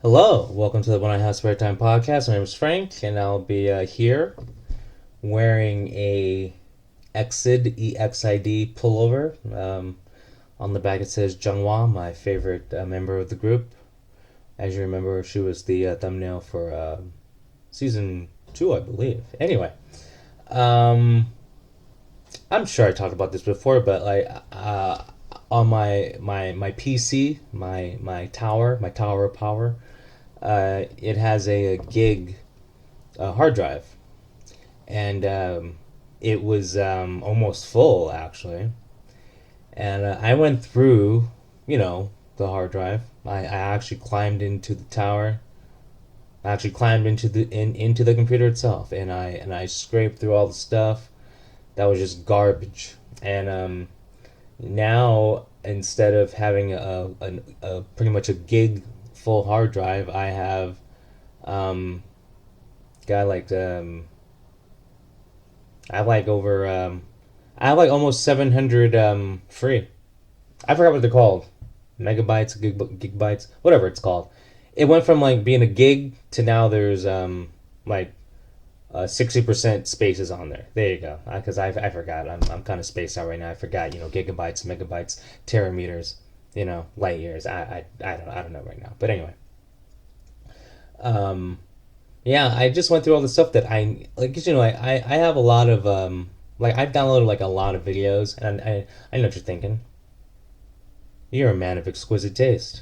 Hello, welcome to the When I Have Spare Time podcast. My name is Frank, and I'll be here wearing a Exid EXID pullover. On the back it says Junghwa, my favorite member of the group. As you remember, she was the thumbnail for season 2, I believe. Anyway, um, I'm sure I talked about this before, but on my PC, my tower of power, it has a gig hard drive, and it was almost full actually. And I went through, the hard drive. I actually climbed into the tower. I actually climbed into the computer itself, and I scraped through all the stuff that was just garbage. And now instead of having a pretty much a gig full hard drive, I have um, got like I have like over I have like almost 700 free. I forgot what they're called. Megabytes, gigabytes, whatever it's called. It went from like being a gig to now there's like 60% spaces on there. There you go. Because I forgot. I'm kind of spaced out right now. I forgot, gigabytes, megabytes, terameters, light years. I don't know right now. But anyway, um, yeah, I just went through all the stuff that I like. 'Cause, I have a lot of like I've downloaded like a lot of videos, and I know what you're thinking. You're a man of exquisite taste.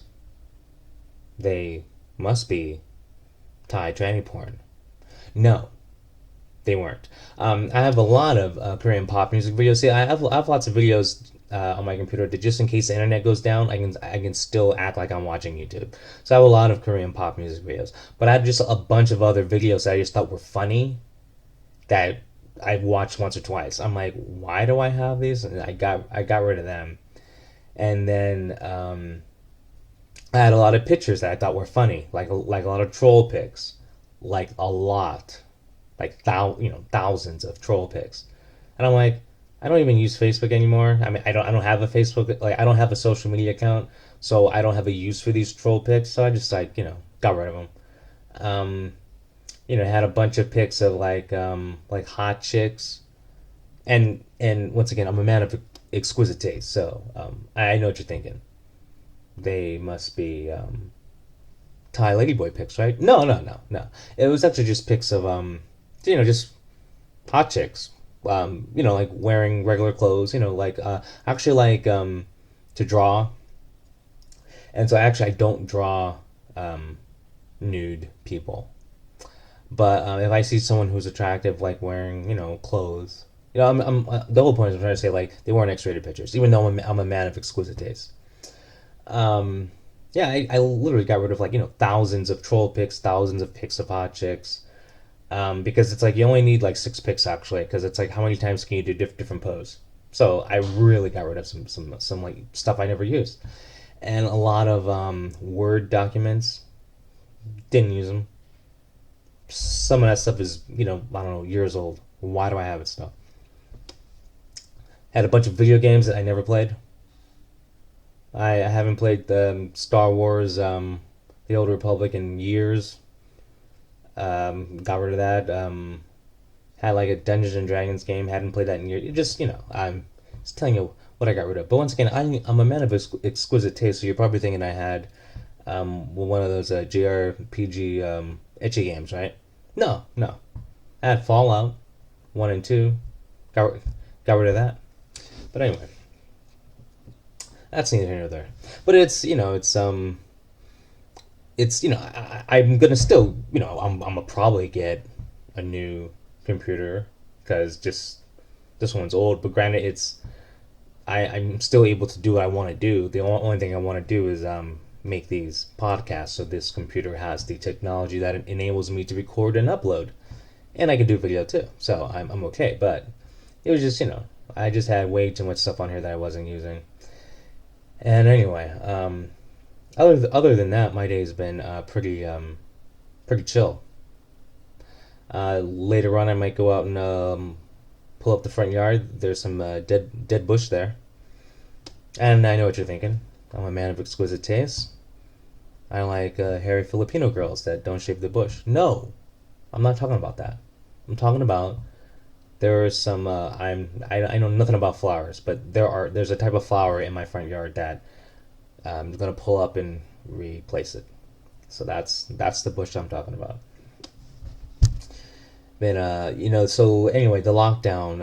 They must be Thai tranny porn. No, they weren't. I have a lot of Korean pop music videos. See, I have lots of videos on my computer that just in case the internet goes down, I can still act like I'm watching YouTube. So I have a lot of Korean pop music videos, but I have just a bunch of other videos that I just thought were funny that I've watched once or twice. I'm like, why do I have these? And I got rid of them, and then I had a lot of pictures that I thought were funny, like a lot of troll pics, like a lot, like thousands of troll pics, and I'm like, I don't even use Facebook anymore. I mean, I don't have a Facebook, like I don't have a social media account, so I don't have a use for these troll pics. So I just like got rid of them. Um, had a bunch of pics of like hot chicks, and once again, I'm a man of exquisite taste, so I know what you're thinking. They must be Thai ladyboy pics, right? No, no, no, no. It was actually just pics of just hot chicks. Like wearing regular clothes. Like actually like to draw, and so actually I don't draw um, nude people. But if I see someone who's attractive, like wearing, clothes, the whole point is I'm trying to say like they weren't X-rated pictures, even though I'm a man of exquisite taste. Um, yeah, I literally got rid of like thousands of troll pics, thousands of pics of hot chicks, because it's like you only need like 6 pics actually, because it's like how many times can you do different pose? So I really got rid of some like stuff I never used, and a lot of Word documents, didn't use them. Some of that stuff is I don't know, years old. Why do I have it still? Had a bunch of video games that I never played. I haven't played Star Wars, The Old Republic in years. Got rid of that. Had like a Dungeons and Dragons game. Hadn't played that in years. Just I'm just telling you what I got rid of. But once again, I'm a man of exquisite taste. So you're probably thinking I had one of those JRPG itchy games, right? No, no. I had Fallout 1 and 2. Got got rid of that. But anyway, that's neither here nor there. But it's I'm gonna still I'm gonna probably get a new computer because just this one's old. But granted, I'm still able to do what I want to do. The only thing I want to do is make these podcasts. So this computer has the technology that enables me to record and upload, and I can do video too. So I'm okay. But it was just I just had way too much stuff on here that I wasn't using. And anyway, other than that, my day's been pretty chill. Later on, I might go out and pull up the front yard. There's some dead bush there, and I know what you're thinking. I'm a man of exquisite taste. I like hairy Filipino girls that don't shave the bush. No, I'm not talking about that. I'm talking about there is some. I know nothing about flowers, but there's a type of flower in my front yard that I'm gonna pull up and replace it. So that's the bush I'm talking about. Then so anyway, the lockdown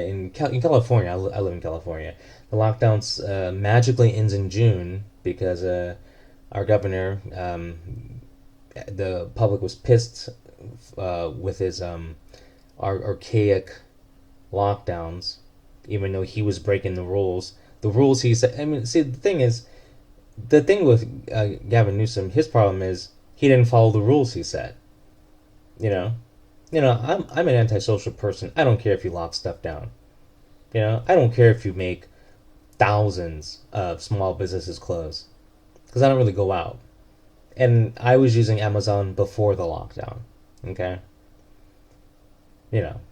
in California. I live in California. The lockdown magically ends in June because our governor, the public was pissed with his archaic lockdowns, even though he was breaking the rules. The rules he said. I mean, see, the thing with Gavin Newsom, his problem is he didn't follow the rules he set. You know, I'm an antisocial person. I don't care if you lock stuff down. I don't care if you make thousands of small businesses close because I don't really go out. And I was using Amazon before the lockdown. Okay,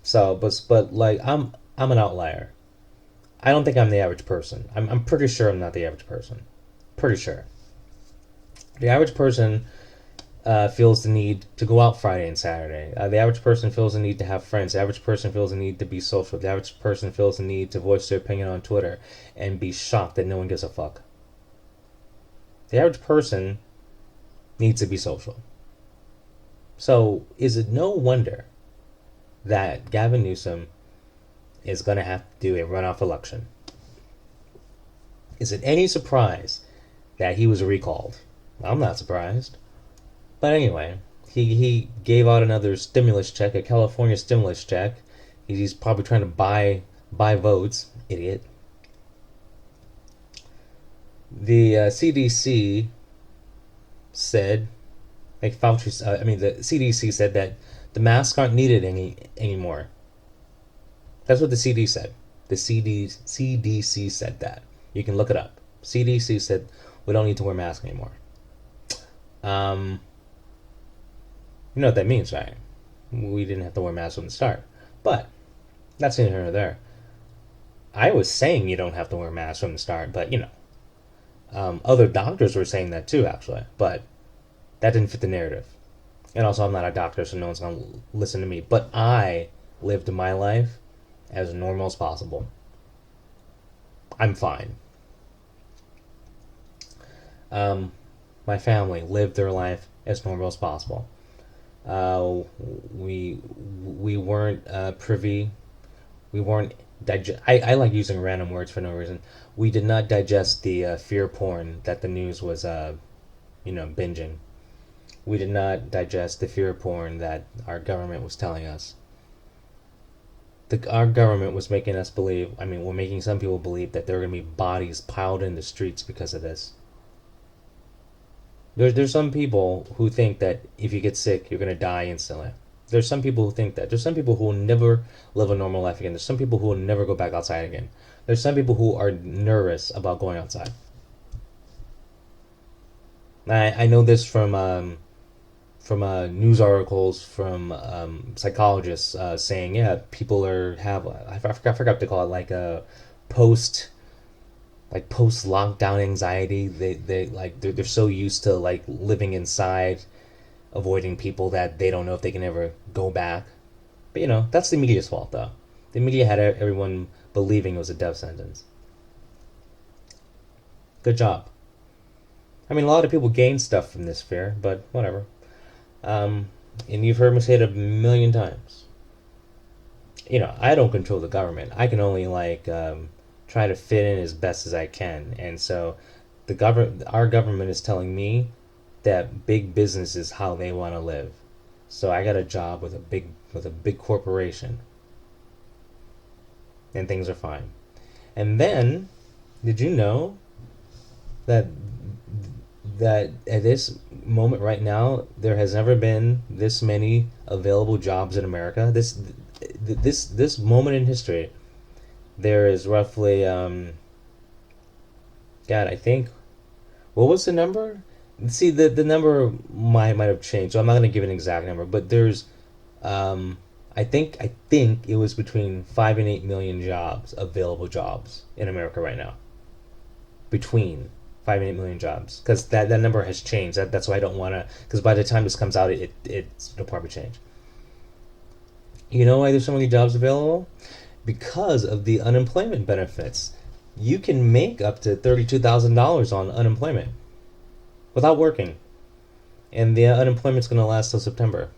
so but like I'm an outlier. I don't think I'm the average person. I'm pretty sure I'm not the average person. Pretty sure. The average person feels the need to go out Friday and Saturday. The average person feels the need to have friends. The average person feels the need to be social. The average person feels the need to voice their opinion on Twitter and be shocked that no one gives a fuck. The average person needs to be social. So is it no wonder that Gavin Newsom is going to have to do a runoff election? Is it any surprise that he was recalled? I'm not surprised. But anyway, he gave out another stimulus check, a California stimulus check. He's probably trying to buy votes, idiot. The CDC said, like Fauci, the CDC said that the masks aren't needed anymore. That's what the CDC said. CDC said that. You can look it up. CDC said we don't need to wear masks anymore. Um, you know what that means, right? We didn't have to wear masks from the start. But that's neither here nor there. I was saying you don't have to wear masks from the start, but other doctors were saying that too, actually. But that didn't fit the narrative. And also, I'm not a doctor, so no one's gonna listen to me. But I lived my life as normal as possible. I'm fine. Um, my family lived their life as normal as possible. Uh, we weren't privy. We weren't digest. I like using random words for no reason. We did not digest the fear porn that the news was binging. We did not digest the fear porn that our government was telling us. Our government was making us believe. I mean, we're making some people believe that there are going to be bodies piled in the streets because of this. There's some people who think that if you get sick, you're going to die instantly. There's some people who think that. There's some people who will never live a normal life again. There's some people who will never go back outside again. There's some people who are nervous about going outside. I know this from news articles from psychologists saying, yeah, people I forgot what they call it, like a post post lockdown anxiety. They're so used to like living inside, avoiding people, that they don't know if they can ever go back. But that's the media's fault, though. The media had everyone believing it was a death sentence. Good job. I mean, a lot of people gain stuff from this fear, but whatever. Um, and you've heard me say it a million times. I don't control the government. I can only try to fit in as best as I can. And so, our government is telling me that big business is how they want to live. So I got a job with a big corporation, and things are fine. And then, did you know that at this moment right now there has never been this many available jobs in America? This moment in history, there is roughly God, I think, what was the number? See, the number might have changed, so I'm not gonna give an exact number, but there's um I think it was between 5 and 8 million jobs, available jobs in America right now. Between 5 and 8 million jobs, because that number has changed. That's why I don't want to, because by the time this comes out, it'll probably change. You know why there's so many jobs available? Because of the unemployment benefits. You can make up to $32,000 on unemployment without working, and the unemployment's going to last till September.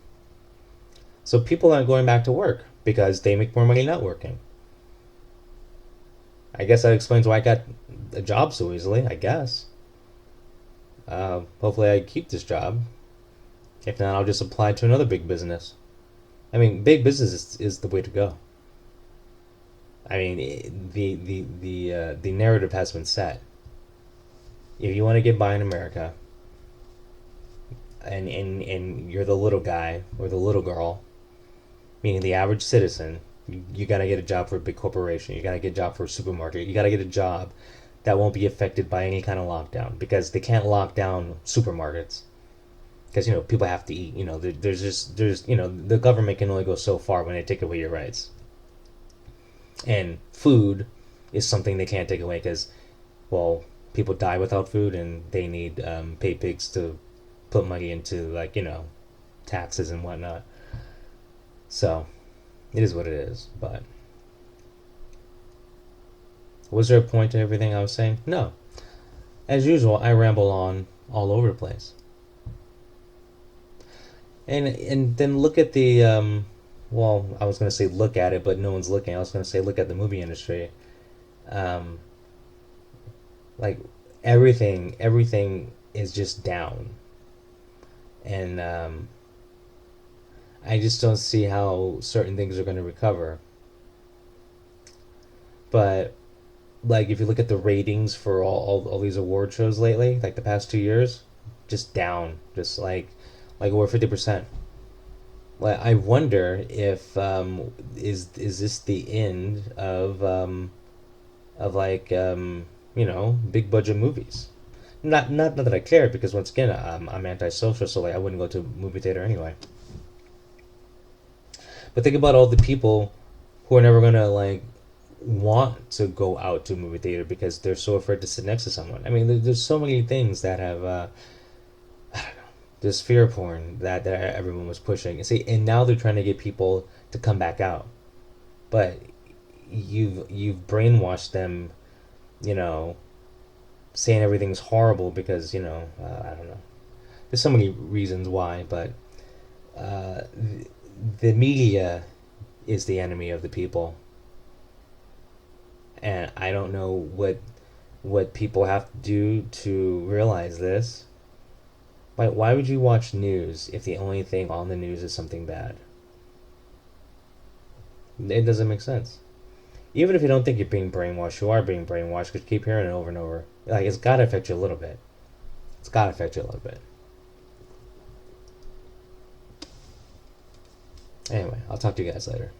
So people aren't going back to work because they make more money not working. I guess that explains why I got a job so easily, I guess. Hopefully I keep this job. If not, I'll just apply to another big business. I mean, big business is the way to go. I mean, the narrative has been set. If you want to get by in America, and you're the little guy or the little girl, meaning the average citizen, you got to get a job for a big corporation. You got to get a job for a supermarket. You got to get a job that won't be affected by any kind of lockdown, because they can't lock down supermarkets, because people have to eat. There's the government can only go so far when they take away your rights, and food is something they can't take away, because, well, people die without food, and they need pay pigs to put money into, like, taxes and whatnot. So it is what it is. But was there a point to everything I was saying? No. As usual, I ramble on all over the place. And then look at the well, I was going to say look at it, but no one's looking. I was going to say look at the movie industry. Um, like everything is just down, and I just don't see how certain things are going to recover. But like if you look at the ratings for all these award shows lately, like the past 2 years, just down, just like over 50%. Like I wonder if is this the end of like big budget movies? Not that I care, because once again I'm antisocial, so like I wouldn't go to a movie theater anyway. But think about all the people who are never gonna like want to go out to a movie theater because they're so afraid to sit next to someone. I mean, there's so many things that have this fear porn that everyone was pushing. And see, and now they're trying to get people to come back out, but you've brainwashed them, you know, saying everything's horrible because I don't know. There's so many reasons why, but uh, the media is the enemy of the people, and I don't know what people have to do to realize this. Why would you watch news if the only thing on the news is something bad? It doesn't make sense. Even if you don't think you're being brainwashed, you are being brainwashed because you keep hearing it over and over. Like, it's got to affect you a little bit. It's got to affect you a little bit. Anyway, I'll talk to you guys later.